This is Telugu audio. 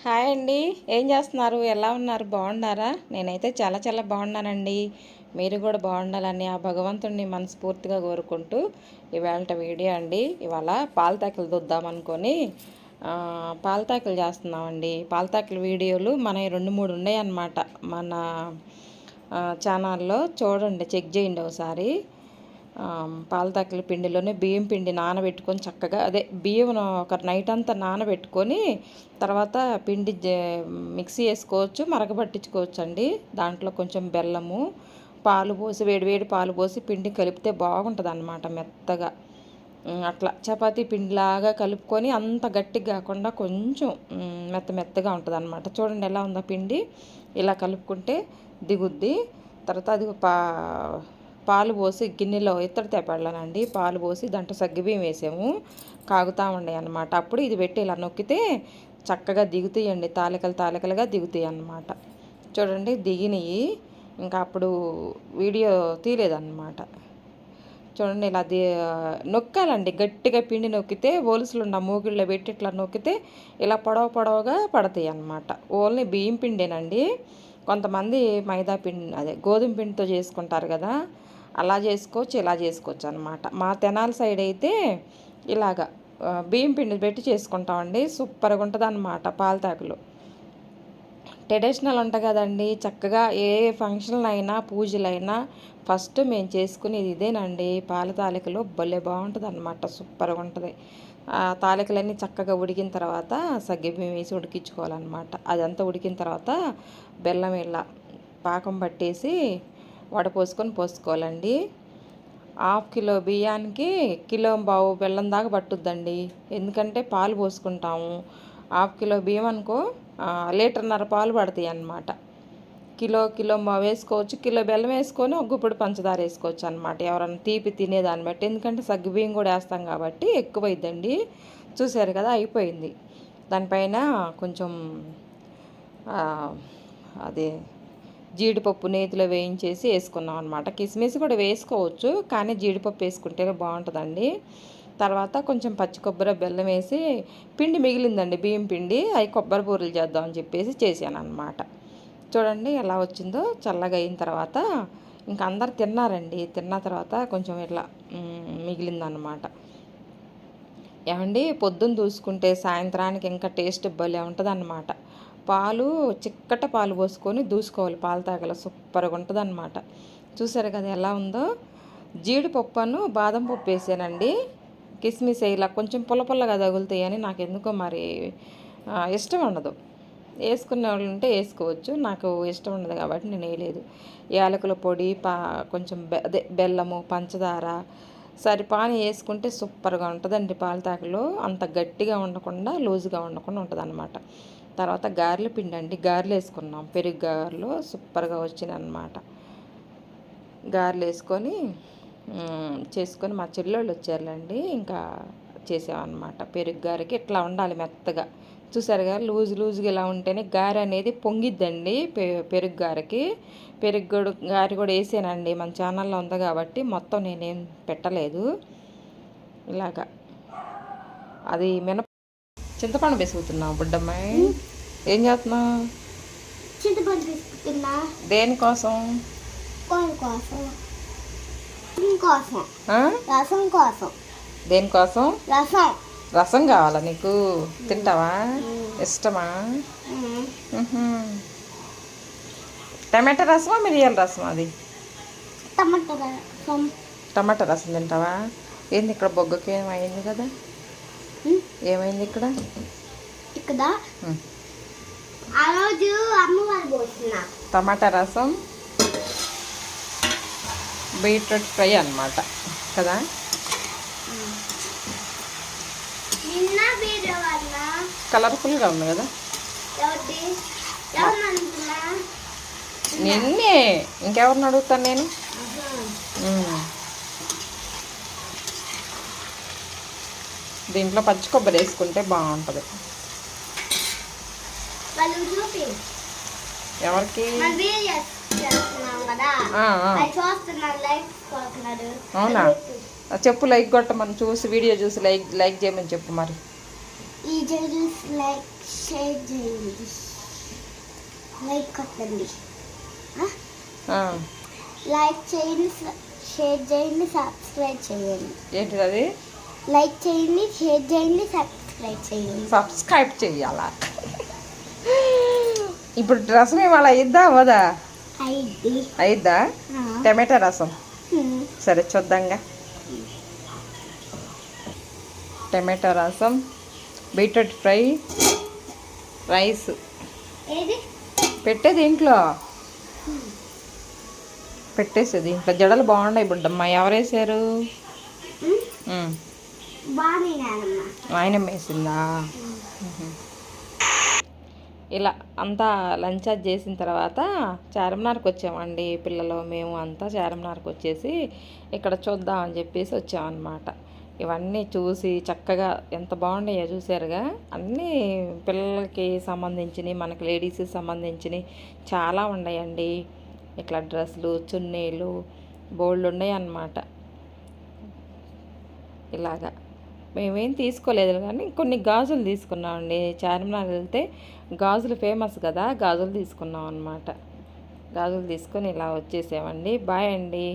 హాయ్ అండి. ఏం చేస్తున్నారు? ఎలా ఉన్నారు? బాగున్నారా? నేనైతే చాలా బాగున్నానండి. మీరు కూడా బాగుండాలని ఆ భగవంతుడిని మనస్ఫూర్తిగా కోరుకుంటూ ఇవాళ వీడియో అండి. ఇవాళ పాలతాకులు దుద్దామనుకొని పాలతాకులు చేస్తున్నామండి. పాలతాకుల వీడియోలు మన 2-3 ఉన్నాయి అన్నమాట మన ఛానల్లో. చూడండి, చెక్ చేయండి ఒకసారి. పాలతాకుల పిండిలోనే బియ్యం పిండి నానబెట్టుకొని చక్కగా బియ్యం ఒక నైట్ అంతా నానబెట్టుకొని తర్వాత పిండి మిక్సీ వేసుకోవచ్చు, మరగబట్టించుకోవచ్చు అండి. దాంట్లో కొంచెం బెల్లము, పాలు పోసి వేడివేడి పాలు పోసి పిండి కలిపితే బాగుంటుంది అన్నమాట. మెత్తగా అట్లా చపాతీ పిండిలాగా కలుపుకొని అంత గట్టిగా కాకుండా కొంచెం మెత్తగా ఉంటుంది అన్నమాట. చూడండి ఎలా ఉందో పిండి. ఇలా కలుపుకుంటే దిగుద్ది. తర్వాత అది పాలు పోసి గిన్నెలో ఇత్తడి తెప్పళ్ళనండి పాలు పోసి దాంట్లో సగ్గుబియ్యం వేసాము, కాగుతూ ఉండే అన్నమాట. అప్పుడు ఇది పెట్టి ఇలా నొక్కితే చక్కగా దిగుతాయండి, తాలికలుగా దిగుతాయి అన్నమాట. చూడండి దిగినాయి. ఇంకా అప్పుడు వీడియో తీయలేదన్నమాట. చూడండి ఇలా నొక్కాలండి, గట్టిగా పిండి నొక్కితే ఓలుసులు ఉన్న మూగిళ్ళలో పెట్టి ఇట్లా నొక్కితే ఇలా పొడవుగా పడతాయి అన్నమాట. ఓన్లీ బియ్యం పిండేనండి. కొంతమంది మైదా పిండి గోధుమ పిండితో చేసుకుంటారు కదా, అలా చేసుకోవచ్చు, ఇలా చేసుకోవచ్చు అన్నమాట. మా తెనాలి సైడ్ అయితే ఇలాగా బియ్యం పిండి పెట్టి చేసుకుంటామండి. సూపర్గా ఉంటుంది అన్నమాట. పాలతాకులు ట్రెడిషనల్ ఉంటాయి కదండి. చక్కగా ఏ ఫంక్షన్లు అయినా పూజలైనా ఫస్ట్ మేము చేసుకునేది ఇదేనండి. పాల తాలికలు భలే బాగుంటుంది అన్నమాట. సూపర్గా ఉంటుంది. తాలికలన్నీ చక్కగా ఉడికిన తర్వాత సగ్గుబియ్యం వేసి ఉడికించుకోవాలన్నమాట. అదంతా ఉడికిన తర్వాత బెల్లం ఇలా పాకం పట్టేసి పోసుకోవాలండి. 1/2 కిలో బియ్యానికి 1.5 కిలో బెల్లం దాకా పట్టుద్దండి. ఎందుకంటే పాలు పోసుకుంటాము. 1/2 కిలో బియ్యం అనుకో 1.5 లీటర్ పాలు పడతాయి అన్నమాట. కిలో వేసుకోవచ్చు. కిలో బెల్లం వేసుకొని ఒక గుప్పెడు పంచదార వేసుకోవచ్చు అన్నమాట. ఎవరన్నా తీపి తినేదాన్ని బట్టి. ఎందుకంటే సగ్గుబియ్యం కూడా వేస్తాం కాబట్టి ఎక్కువైద్దండి. చూసారు కదా, అయిపోయింది. దానిపైన కొంచెం అది జీడిపప్పు నేతిలో వేయించేసి వేసుకున్నాం అనమాట. కిస్మిస్ కూడా వేసుకోవచ్చు, కానీ జీడిపప్పు వేసుకుంటేనే బాగుంటుందండి. తర్వాత కొంచెం పచ్చి కొబ్బరి బెల్లం వేసి పిండి మిగిలిందండి, బియ్యం పిండి, అవి కొబ్బరి బూరెలు చేద్దామని చెప్పేసి చేశాను అనమాట. చూడండి ఎలా వచ్చిందో. చల్లగా అయిన తర్వాత ఇంకా అందరు తిన్నారండి. తిన్న తర్వాత కొంచెం ఇట్లా మిగిలిందనమాట. ఏమండి, పొద్దున్న చూసుకుంటే సాయంత్రానికి ఇంకా టేస్ట్ భలే ఉంటుంది అన్నమాట. పాలు చిక్కట పాలు పోసుకొని దూసుకోవాలి పాలతాగల. సూపర్గా ఉంటుంది అన్నమాట. చూసారు కదా ఎలా ఉందో. జీడిపప్పును బాదం పప్పు వేసానండి. కిస్మిస్ ఇలా కొంచెం పుల్లగా తగులుతాయని నాకు ఎందుకో మరి ఇష్టం ఉండదు. వేసుకునే వాళ్ళు ఉంటే వేసుకోవచ్చు, నాకు ఇష్టం ఉండదు కాబట్టి నేను వేయలేదు. యాలకుల పొడి, కొంచెం బెల్లము, పంచదార సరిపాని వేసుకుంటే సూపర్గా ఉంటుందండి. పాలతాకులో అంత గట్టిగా ఉండకుండా లూజుగా ఉండకుండా ఉంటుంది అన్నమాట. తర్వాత గారెల పిండి అండి, గారెలు వేసుకున్నాం. పెరుగు గారెలు సూపర్గా వచ్చినాయి అన్నమాట. గారెలు వేసుకొని చేసుకొని మా చెల్లెళ్ళు వచ్చారులేండి, ఇంకా చేసామన్నమాట. పెరుగు గారెకి ఇట్లా ఉండాలి మెత్తగా. చూసారుగా, లూజుగా ఇలా ఉంటేనే గారె అనేది పొంగిద్దండి. పెరుగు గారెకి గారె కూడా వేసానండి. మన ఛానల్లో ఉంది కాబట్టి మొత్తం నేనేం పెట్టలేదు. ఇలాగా అది చింతపండు వేసుకుతున్నావు బుడ్డమ్మాయి. ఏం చేస్తున్నావు? చింతపండు వేసుకుతున్నా. దేనికోసం? రసం కోసం. దేనికోసం? రసం. రసం కావాలా నీకు? తింటావా? ఇష్టమా? టమాటా రసమా మిరియాల రసమా? అది టమాటా రసం తింటావా? ఏంది ఇక్కడ బొగ్గకి ఏమైంది కదా? ఏమైంది ఇక్కడ? టమాటా రసం, బీట్రూట్ ఫ్రై అన్నమాట కదా. కలర్ఫుల్గా ఉంది కదా. నిన్నే, ఇంకెవరిని అడుగుతాను నేను? దీంట్లో పచ్చి కొబ్బరి వేసుకుంటే బాగుంటుంది. ఎవరికి? అవునా? చెప్పు, లైక్ కొట్టమని, చూసి వీడియో చూసి లైక్ చేయమని చెప్పు. మరి లైక్ షేర్ చేయండి, లైక్ కొట్టండి, లైక్ చేయండి, షేర్ చేయండి, సబ్స్క్రైబ్ చేయండి. ఏంటిది అది? లైక్ చేయండి, షేర్ చేయండి, సబ్స్క్రైబ్ చేయండి. సబ్స్క్రైబ్ చెయ్యాలా? ఇప్పుడు రసం ఇవాళ అయిద్దా అవదా? అయిద్దా? టమాటా రసం సరే చూద్దాంగా. టమాటా రసం, బీట్రూట్ ఫ్రై, రైస్ పెట్టేది ఇంట్లో, పెట్టేసేది ఇంట్లో. జడలు బాగున్నాయి బుడ్డమ్మ. ఎవరు వేసారు? ఆయన వేసిందా? ఇలా అంతా లంచ్ అది చేసిన తర్వాత చార్మినార్కి వచ్చామండి. పిల్లలు మేము అంతా చార్మినార్కి వచ్చేసి ఇక్కడ చూద్దామని చెప్పేసి వచ్చామన్నమాట. ఇవన్నీ చూసి చక్కగా ఎంత బాగున్నాయో చూసారుగా. అన్నీ పిల్లలకి సంబంధించినవి, మనకి లేడీస్కి సంబంధించినవి చాలా ఉన్నాయండి. ఇట్లా డ్రెస్సులు, చున్నీలు బోల్డ్ ఉన్నాయి అన్నమాట. ఇలాగా మేమేం తీసుకోలేదు కానీ కొన్ని గాజులు తీసుకున్నామండి. చార్మినార్ వెళ్తే గాజులు ఫేమస్ కదా, గాజులు తీసుకున్నాం అన్నమాట. గాజులు తీసుకొని ఇలా వచ్చేసామండి. బాయ్ అండి.